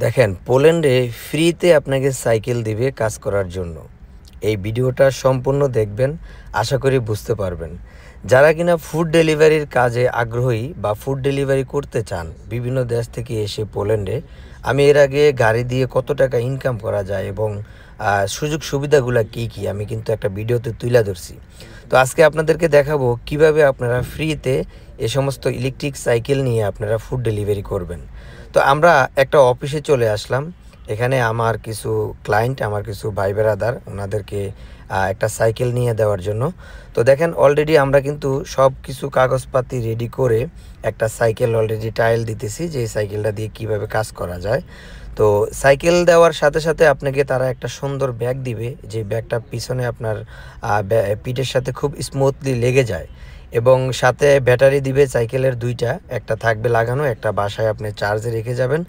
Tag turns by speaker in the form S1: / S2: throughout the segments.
S1: দেখেন, পোল্যান্ডে ফ্রিতে আপনাকে সাইকেল দিবে কাজ করার জন্য। এই ভিডিওটা সম্পূর্ণ দেখবেন, আশা করি বুঝতে পারবেন। যারা কিনা ফুড ডেলিভারির কাজে আগ্রহী বা ফুড ডেলিভারি করতে চান বিভিন্ন দেশ থেকে এসে পোল্যান্ডে, আমি এর আগে গাড়ি দিয়ে কত টাকা ইনকাম করা যায় এবং সুযোগ সুবিধাগুলো কী কী আমি কিন্তু একটা ভিডিওতে তুলে ধরছি। তো আজকে আপনাদেরকে দেখাবো কিভাবে আপনারা ফ্রিতে এ সমস্ত ইলেকট্রিক সাইকেল নিয়ে আপনারা ফুড ডেলিভারি করবেন। তো আমরা একটা অফিসে চলে আসলাম। এখানে আমার কিছু ক্লায়েন্ট, আমার কিছু ভাই বেরাদার, ওনাদেরকে একটা সাইকেল নিয়ে দেওয়ার জন্য। তো দেখেন, অলরেডি আমরা কিন্তু সব কিছু কাগজপাতি রেডি করে একটা সাইকেল অলরেডি ট্রায়াল দিতেছি যে এই সাইকেলটা দিয়ে কিভাবে কাজ করা যায়। তো সাইকেল দেওয়ার সাথে সাথে আপনাকে তারা একটা সুন্দর ব্যাগ দিবে, যে ব্যাগটা পিছনে আপনার পিঠের সাথে খুব স্মুথলি লেগে যায়, এবং সাথে ব্যাটারি দিবে সাইকেলের দুইটা, একটা থাকবে লাগানো, একটা বাসায় আপনি চার্জে রেখে যাবেন।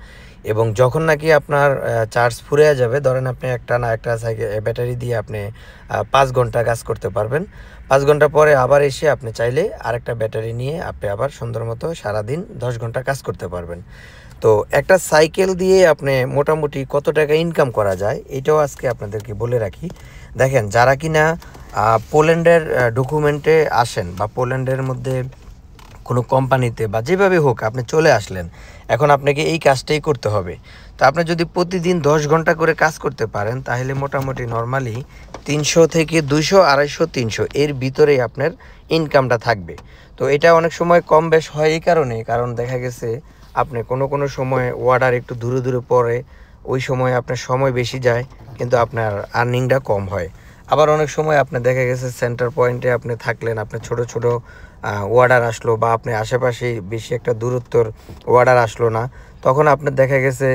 S1: এবং যখন নাকি আপনার চার্জ ফুরিয়ে যাবে, ধরেন আপনি একটা সাইকেল ব্যাটারি দিয়ে আপনি 5 ঘন্টা কাজ করতে পারবেন। 5 ঘন্টা পরে আবার এসে আপনি চাইলে আরেকটা ব্যাটারি নিয়ে আপনি আবার সুন্দর মতো সারাদিন 10 ঘন্টা কাজ করতে পারবেন। তো একটা সাইকেল দিয়ে আপনি মোটামুটি কত টাকা ইনকাম করা যায় এটাও আজকে আপনাদেরকে বলে রাখি। দেখেন, যারা কিনা পোল্যান্ডের ডকুমেন্টে আসেন বা পোল্যান্ডের মধ্যে কোনো কোম্পানিতে বা যেভাবে হোক আপনি চলে আসলেন, এখন আপনাকে এই কাজটাই করতে হবে। তো আপনি যদি প্রতিদিন 10 ঘন্টা করে কাজ করতে পারেন, তাহলে মোটামুটি নর্মালি 300 থেকে 200, 250, 300 এর ভিতরেই আপনার ইনকামটা থাকবে। তো এটা অনেক সময় কম বেশ হয় এই কারণ দেখা গেছে আপনি কোনো সময় অর্ডার একটু দূরে দূরে পড়ে, ওই সময় আপনার সময় বেশি যায় কিন্তু আপনার আর্নিংটা কম হয়। আবার অনেক সময় আপনি দেখা গেছে সেন্টার পয়েন্টে আপনি থাকলেন, আপনার ছোট অর্ডার আসলো বা আপনি আশেপাশে বেশি একটা দূরত্বর অর্ডার আসলো না, তখন আপনার দেখা গেছে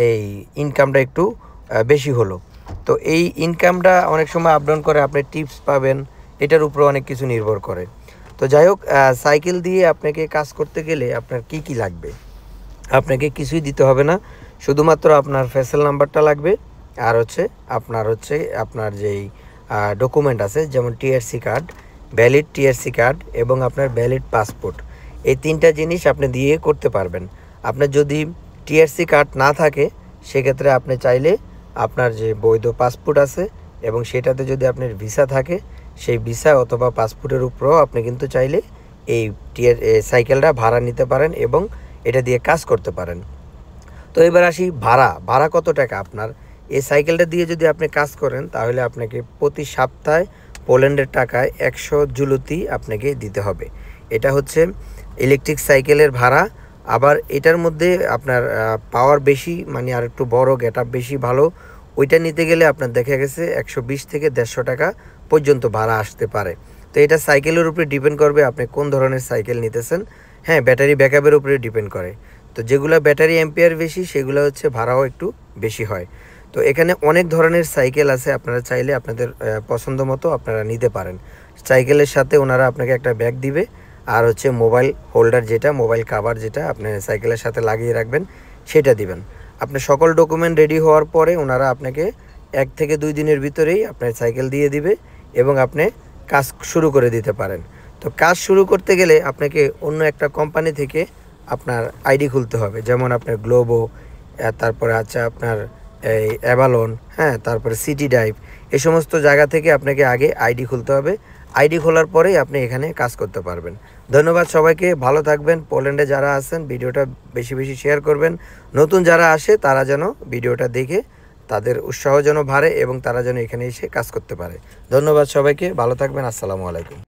S1: এই ইনকামটা একটু বেশি হলো। তো এই ইনকামটা অনেক সময় আপ ডাউন করে, আপনি টিপস পাবেন, এটার উপরে অনেক কিছু নির্ভর করে। তো যাই হোক, সাইকেল দিয়ে আপনাকে কাজ করতে গেলে আপনার কি কি লাগবে? আপনাকে কিছুই দিতে হবে না, শুধুমাত্র আপনার ফেসেল নাম্বারটা লাগবে, আর আপনার যেই ডকুমেন্ট আছে, যেমন TRC card, valid TRC card এবং আপনার ভ্যালিড পাসপোর্ট। এই তিনটা জিনিস আপনি দিয়ে করতে পারবেন। আপনার যদি টিআরসি কার্ড না থাকে, সেক্ষেত্রে আপনি চাইলে আপনার যে বৈধ পাসপোর্ট আছে এবং সেটাতে যদি আপনার ভিসা থাকে, সেই ভিসা অথবা পাসপোর্টের উপরেও আপনি কিন্তু চাইলে এই সাইকেলটা ভাড়া নিতে পারেন এবং এটা দিয়ে কাজ করতে পারেন। তো এবার আসি ভাড়া কত টাকা আপনার? এই সাইকেলটা দিয়ে যদি আপনি কাজ করেন, তাহলে আপনাকে প্রতি সপ্তাহে পোল্যান্ডের টাকায় 100 জুলুতি আপনাকে দিতে হবে। এটা হচ্ছে ইলেকট্রিক সাইকেলের ভাড়া। আবার এটার মধ্যে আপনার পাওয়ার বেশি, মানে আর একটু বড় গেটআপ বেশি ভালো, ওইটা নিতে গেলে আপনার দেখা গেছে 120 থেকে 150 টাকা পর্যন্ত ভাড়া আসতে পারে। তো এটা সাইকেলের উপরে ডিপেন্ড করবে আপনি কোন ধরনের সাইকেল নিতেছেন। হ্যাঁ, ব্যাটারি ব্যাকআপের উপরে ডিপেন্ড করে। তো যেগুলো ব্যাটারি অ্যাম্পিয়ার বেশি, সেগুলো হচ্ছে ভাড়াও একটু বেশি হয়। তো এখানে অনেক ধরনের সাইকেল আছে, আপনারা চাইলে আপনাদের পছন্দ মতো আপনারা নিতে পারেন। সাইকেলের সাথে ওনারা আপনাকে একটা ব্যাগ দিবে, আর হচ্ছে মোবাইল হোল্ডার, যেটা মোবাইল কাভার, যেটা আপনি সাইকেলের সাথে লাগিয়ে রাখবেন, সেটা দিবেন। আপনার সকল ডকুমেন্ট রেডি হওয়ার পরে ওনারা আপনাকে 1 থেকে 2 দিনের ভিতরেই আপনার সাইকেল দিয়ে দিবে এবং আপনি কাজ শুরু করে দিতে পারেন। তো কাজ শুরু করতে গেলে আপনাকে অন্য একটা কোম্পানি থেকে আপনার আইডি খুলতে হবে, যেমন আপনার গ্লোবো, তারপরে আছে আপনার এই অ্যাভালন, হ্যাঁ, তারপরে সিটি ডাইভ, এই সমস্ত জায়গা থেকে আপনাকে আগে আইডি খুলতে হবে। আইডি খোলার পরেই আপনি এখানে কাজ করতে পারবেন। ধন্যবাদ সবাইকে, ভালো থাকবেন। পোল্যান্ডে যারা আছেন ভিডিওটা বেশি বেশি শেয়ার করবেন। নতুন যারা আসে তারা যেন ভিডিওটা দেখে তাদের উৎসাহ যেন বাড়ে এবং তারা যেন এখানে এসে কাজ করতে পারে। ধন্যবাদ সবাইকে, ভালো থাকবেন। আসসালামু আলাইকুম।